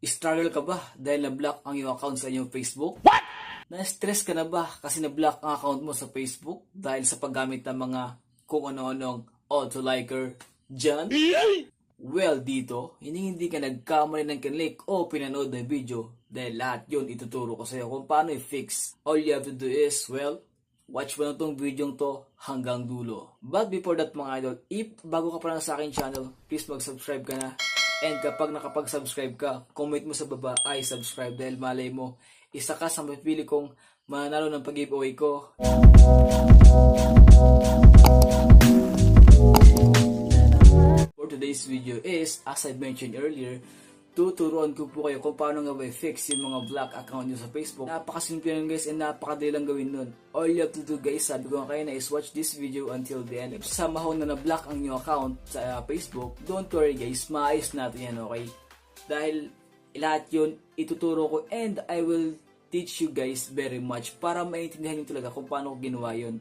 Struggle ka ba dahil na-block ang iyong account sa inyong Facebook? What? Na-stress ka na ba kasi na-block ang account mo sa Facebook dahil sa paggamit ng mga kung ano-anong auto-liker dyan? Well, dito, hindi ka nagkamali ng kinlik o pinanood ng video dahil lahat yun ituturo ko sa iyo kung paano i-fix. All you have to do is, well, watch mo na itong video to hanggang dulo. But before that mga idol, if bago ka pa lang sa akin channel, please mag-subscribe ka na. And kapag nakapag-subscribe ka, comment mo sa baba ay subscribe dahil malay mo, isa ka sa mapipili kong mananalo ng pag-giveaway ko. For today's video is, as I mentioned earlier, tuturuan ko po kayo kung paano nga ba i-fix yung mga block account nyo sa Facebook. Napakasimple lang guys and napakadali lang gawin nun. All you have to do guys, sabi ko nga kayo na is watch this video until the end. If somehow na na-block ang inyong account sa Facebook, don't worry guys, maayos natin yan, okay? Dahil lahat yun ituturo ko and I will teach you guys very much para maintindihan nyo talaga kung paano ko ginawa yun.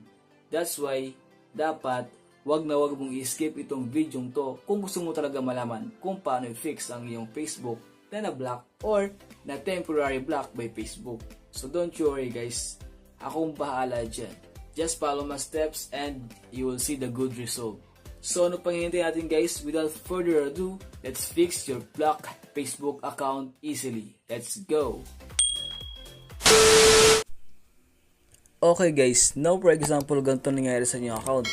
That's why, dapat wag na wag mong i-skip itong video to kung gusto mo talaga malaman kung paano i-fix ang iyong Facebook na na-block or na temporary block by Facebook. So don't you worry guys, akong bahala dyan. Just follow my steps and you will see the good result. So ano pang hintay natin guys, without further ado, let's fix your block Facebook account easily. Let's go! Okay guys, now for example, ganito nangyari sa inyong account.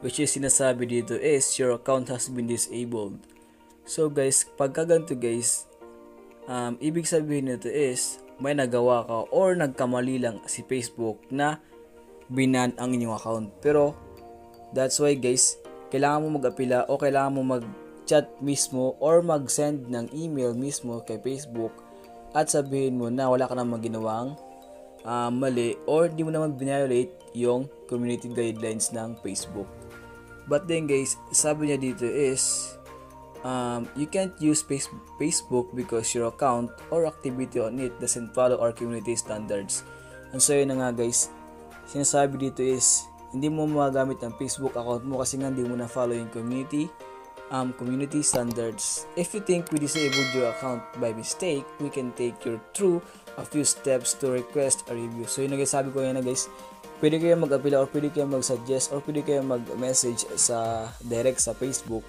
Which is sinasabi dito is your account has been disabled. So guys, pagka ganito guys, ibig sabihin nito is may nagawa ka or nagkamali lang si Facebook na binan ang inyong account. Pero that's why guys, kailangan mo mag-apila o kailangan mo mag-chat mismo or mag-send ng email mismo kay Facebook at sabihin mo na wala ka namang ginawang mali or di mo naman violate yung community guidelines ng Facebook. But then guys, sabi niya dito is you can't use Facebook because your account or activity on it doesn't follow our community standards. And so yun na nga guys, sinasabi dito is hindi mo magagamit ang Facebook account mo kasi nga hindi mo na follow yung community standards. If you think we disabled your account by mistake, we can take you through a few steps to request a review. So yun na guys, sabi ko yan na guys, pwede kayo mag-apila or pwede kayo mag-suggest or pwede kayo mag-message sa direct sa Facebook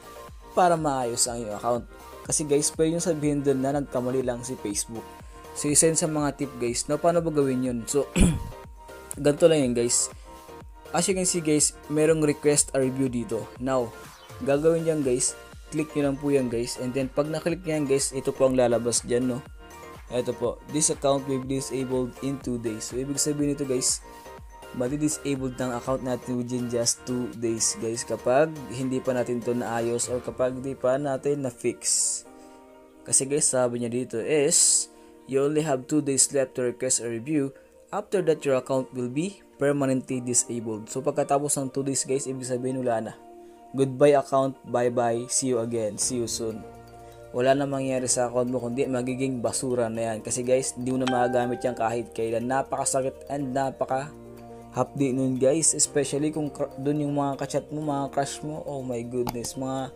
para maayos ang iyong account. Kasi guys, pwede yung sabihin doon na nagkamali lang si Facebook. So isend sa mga tip guys, na paano ba gawin yun? So ganito lang yun guys. As you can see guys, merong request a review dito. Now, gagawin yan guys, click nyo lang po yan guys, and then pag na-click nyo yan guys, ito po ang lalabas dyan, no? Ito po, this account will be disabled in 2 days. So ibig sabihin nito guys, madi-disabled ng account natin within just 2 days guys kapag hindi pa natin to naayos or kapag hindi pa natin na-fix. Kasi guys, sabi niya dito is you only have 2 days left to request a review. After that, your account will be permanently disabled. So pagkatapos ng 2 days guys, ibig sabihin wala na. Goodbye account, bye-bye, see you again, see you soon. Wala na mangyayari sa account mo kundi magiging basura na yan. Kasi guys, hindi mo na magagamit yan kahit kailan. Napakasakit and napaka-hapdi nun guys. Especially kung dun yung mga kachat mo, mga crush mo. Oh my goodness, mga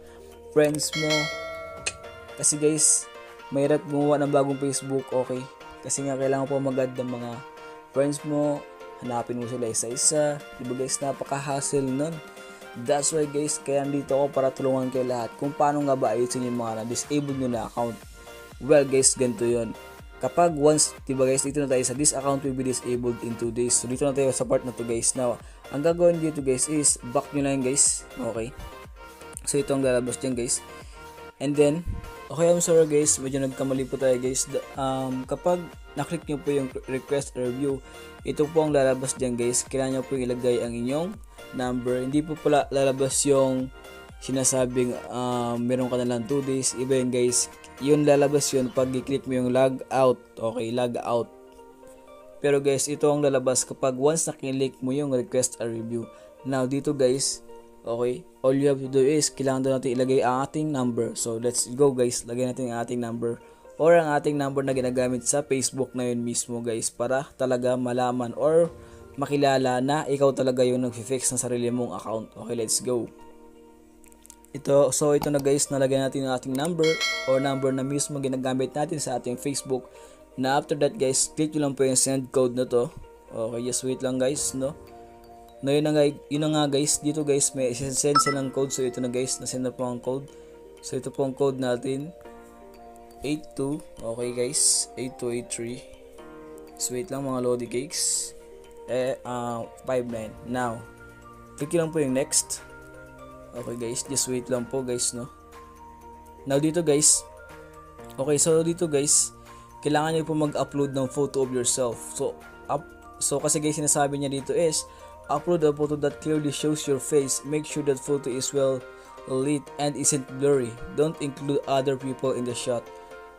friends mo. Kasi guys, mahirap gumawa ng bagong Facebook, okay? Kasi nga kailangan po mag-add ng mga friends mo. Hanapin mo sila isa-isa. Diba guys, napaka-hassle nun. That's why guys, kaya nandito ako para tulungan kayo lahat kung paano nga ba ayusin yung mga na-disabled nyo na account. Well guys, ganito yun. Kapag once, diba guys, dito na tayo sa this account will be disabled in 2 days. So dito na tayo sa part na to guys. Now, ang gagawin dito guys is back nyo lang guys. Okay. So ito ang lalabas dyan guys. And then, okay, I'm sorry guys, medyo nagkamali po tayo guys. Kapag naklik nyo po yung request or review, ito po ang lalabas dyan guys. Kailangan nyo po ilagay ang inyong number. Hindi po pala lalabas yung sinasabing meron ka na lang 2 days. Iba yun guys, yun lalabas yun pag i-click mo yung log out. Okay, log out. Pero guys, ito ang lalabas kapag once na-click mo yung request a review. Now dito guys, okay, all you have to do is kailangan doon natin ilagay ang ating number. So let's go guys, lagay natin ang ating number or ang ating number na ginagamit sa Facebook na yun mismo guys, para talaga malaman or makilala na ikaw talaga yung nag-fix ng sarili mong account. Okay, let's go. ito na guys, nalagay natin yung ating number or number na mismo ginagamit natin sa ating Facebook. Na after that guys, click nyo lang po yung send code na to. Okay, just wait lang guys, no? No, yun na nga guys, dito guys may send silang code. So ito na guys, nasend na po ang code. So ito po ang code natin, 82, okay guys, 8283. So wait lang mga lodi cakes. 59. Now, click lang po yung next. Okay guys, just wait lang po guys, no? Now dito guys, okay, so dito guys, kailangan nyo po mag-upload ng photo of yourself. So kasi guys, sinasabi niya dito is, upload a photo that clearly shows your face. Make sure that photo is well lit and isn't blurry. Don't include other people in the shot.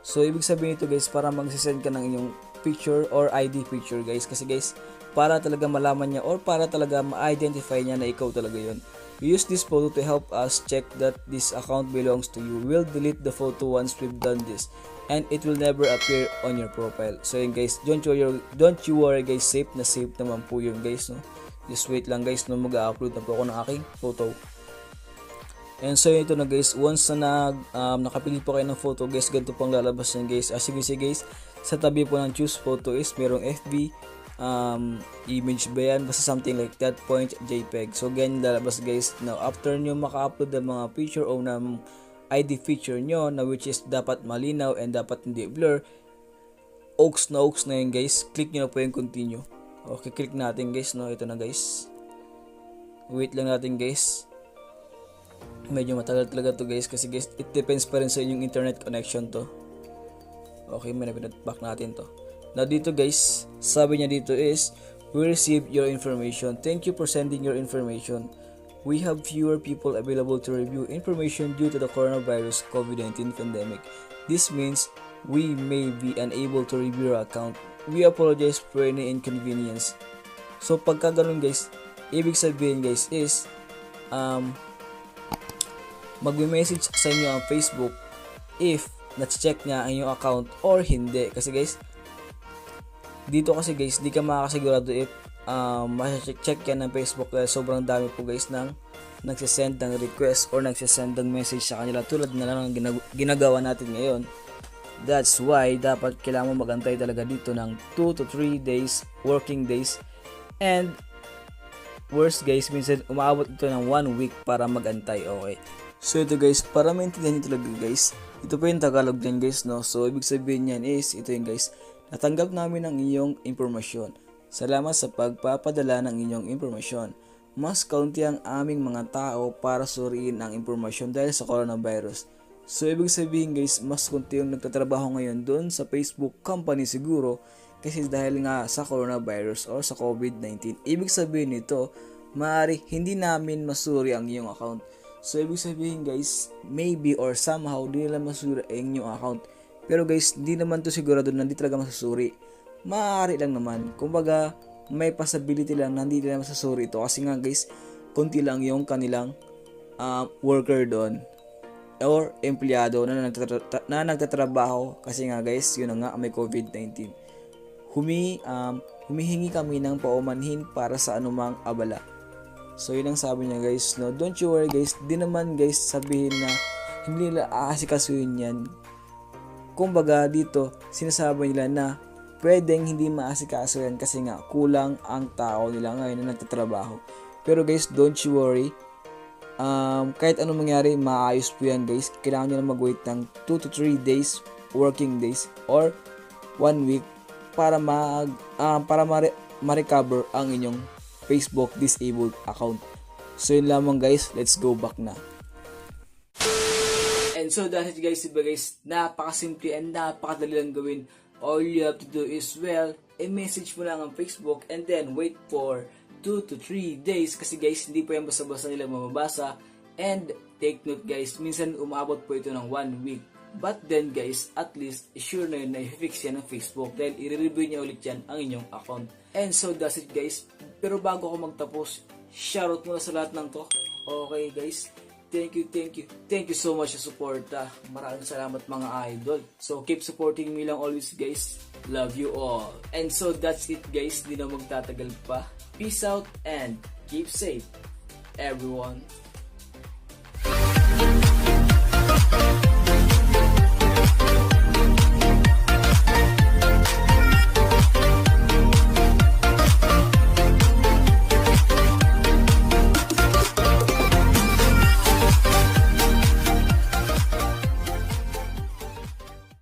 So ibig sabihin ito guys, para mag-send ka ng inyong picture or ID picture guys. Kasi guys, para talaga malaman niya or para talaga ma-identify niya na ikaw talaga yun. We use this photo to help us check that this account belongs to you. We'll delete the photo once we've done this, and it will never appear on your profile. So yun guys, don't you worry guys, safe naman po yun guys, no? Just wait lang guys, no, mag-upload na po ako ng aking photo. And so ito na guys, once na nakapili po kayo ng photo guys, ganito pong lalabas yan guys. As you can see guys, sa tabi po ng choose photo is merong FB, image ba yan, basta something like that, point JPEG. So ganyan lalabas guys. Now after nyo maka-upload ng mga picture o ng ID feature nyo, na which is dapat malinaw and dapat hindi blur, oaks na yun guys, click nyo na po yung continue. Okay, click natin guys, no? Ito na guys, wait lang natin guys, medyo matagal talaga to guys, kasi guys, it depends pa rin sa inyong internet connection to. Okay, may back natin to. Now dito guys, sabi niya dito is, we received your information. Thank you for sending your information. We have fewer people available to review information due to the coronavirus COVID-19 pandemic. This means we may be unable to review your account. We apologize for any inconvenience. So pagka ganun guys, ibig sabihin guys is, mag-message sa inyo ang Facebook if na-check niya ang inyong account or hindi. Kasi guys, dito kasi guys, di ka makakasigurado if ma-check yan ng Facebook dahil sobrang dami po guys nang nagsisend ng request or nagsisend ng message sa kanila, tulad na lang ng ginagawa natin ngayon. That's why dapat kailangan mo magantay talaga dito ng 2 to 3 days, working days, and worst guys, minsan umaabot ito ng 1 week para magantay. Okay, so ito guys, para maintindihan nyo talaga guys, ito po yung Tagalog din guys, no? So ibig sabihin yan is, ito yung guys, natanggap namin ang inyong impormasyon. Salamat sa pagpapadala ng inyong impormasyon. Mas kaunti ang aming mga tao para suriin ang impormasyon dahil sa coronavirus. So ibig sabihin guys, mas kaunti yung nagtatrabaho ngayon doon sa Facebook company siguro, kasi dahil nga sa coronavirus or sa COVID-19. Ibig sabihin nito, maaari hindi namin masuri ang inyong account. So ibig sabihin guys, maybe or somehow di nila masuri ang inyong account. Pero guys, hindi naman to sigurado na hindi talaga masusuri. Maaari lang naman. Kumbaga, may possibility lang na hindi nila masusuri ito. Kasi nga guys, konti lang yung kanilang worker doon or empleyado na nagtatrabaho. Kasi nga guys, yun na nga, may COVID-19. Humihingi kami ng paumanhin para sa anumang abala. So yun ang sabi niya guys, no? Don't you worry guys, di naman guys sabihin na hindi nila aasikasuhin yan. Kumbaga dito, sinasabi nila na pwedeng hindi maasikaso yan kasi nga kulang ang tao nila ngayon na nagtatrabaho. Pero guys, don't you worry. Kahit anong mangyari, maayos po yan guys. Kailangan nyo na mag-wait ng 2 to 3 days, working days, or 1 week para ma-recover ang inyong Facebook disabled account. So yun lamang guys, let's go back na. And so that's it guys, diba guys, napakasimple and napakadali lang gawin. All you have to do is, well, i-message mo lang ang Facebook and then wait for 2 to 3 days kasi guys, hindi po yan basta-basta nila mamabasa. And take note guys, minsan umabot po ito ng 1 week. But then guys, at least sure na yun na i-fix yan ng Facebook dahil i-review niya ulit yan ang inyong account. And so that's it guys. Pero bago ako magtapos, shoutout muna sa lahat ng to. Okay guys, thank you so much sa support. Maraming salamat mga idol. So keep supporting me lang always guys. Love you all. And so that's it guys, di na magtatagal pa. Peace out and keep safe everyone.